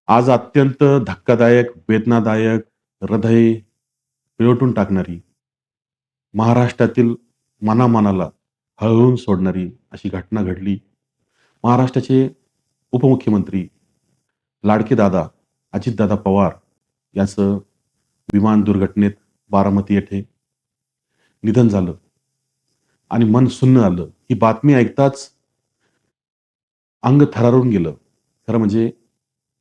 आज अत्यंत धक्कादायक, वेदनादायक, हृदय पिळवटून टाकणारी, महाराष्ट्रातील मनामनाला हळहळून सोडणारी अशी घटना घडली. महाराष्ट्राचे उपमुख्यमंत्री लाडके दादा अजितदादा पवार यांचं विमान दुर्घटनेत बारामती येथे निधन झालं आणि मन सुन्न झालं. ही बातमी ऐकताच अंग थरारून गेलं. खरं म्हणजे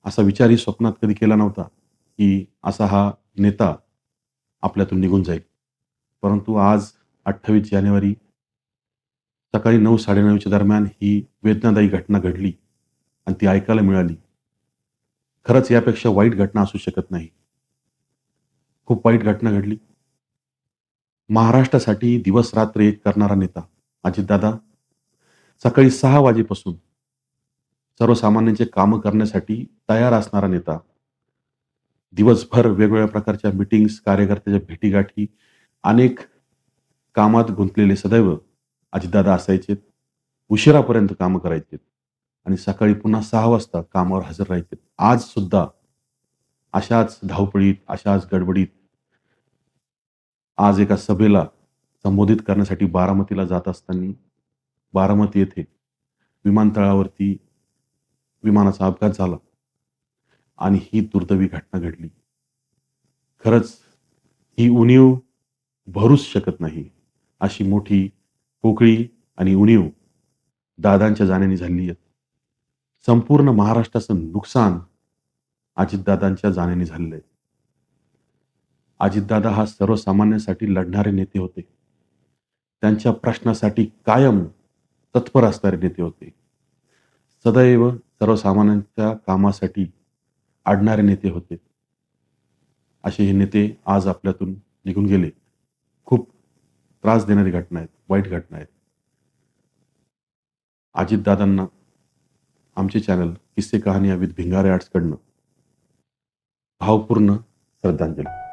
असा विचारही स्वप्नात कधी केला नव्हता, की असा हा नेता आपल्यातून निघून जाईल. परंतु आज 28 जानेवारी सकाळी 9:00-9:30 च्या दरम्यान ही वेदनादायी घटना घडली आणि ती ऐकायला मिळाली. खरंच यापेक्षा वाईट घटना असू शकत नाही. खूप वाईट घटना घडली. महाराष्ट्रासाठी दिवस-रात्र एक करणारा नेता अजितदादा सकाळी 6 वाजेपासून सर्वसामान्यांचे कामं करण्यासाठी तयार असणारा नेता. दिवसभर वेगवेगळ्या प्रकारच्या मीटिंग्स, कार्यकर्त्याच्या भेटीगाठी, अनेक कामात गुंतलेले सदैव अजितदादा असायचे. उशिरापर्यंत कामं करायचे आणि सकाळी पुन्हा 6 वाजता कामावर हजर राहायचे. आज सुद्धा अशाच धावपळीत, अशाच गडबडीत आज एका सभेला संबोधित करण्यासाठी बारामतीला जात असताना बारामती येथे विमानतळावरती विमानाचा अपघात झाला आणि ही दुर्दैवी घटना घडली. खरंच ही उणीव भरूच शकत नाही. अशी मोठी पोकळी आणि उणीव दादांच्या जाण्याने झाली आहे. संपूर्ण महाराष्ट्राचं नुकसान अजितदादांच्या जाण्याने झालेलं आहे. अजितदादा हा सर्वसामान्यांसाठी लढणारे नेते होते. त्यांच्या प्रश्नासाठी कायम तत्पर असणारे नेते होते. सदैव सर्वसामान्यांच्या कामासाठी अडणारे नेते होते. असे हे नेते आज आपल्यातून निघून गेले. खूप त्रास देणारी घटना आहेत, वाईट घटना आहेत. अजितदादांना आमचे चॅनल किस्से कहानियाँ विथ भिंगारे आर्ट्सकडनं भावपूर्ण श्रद्धांजली.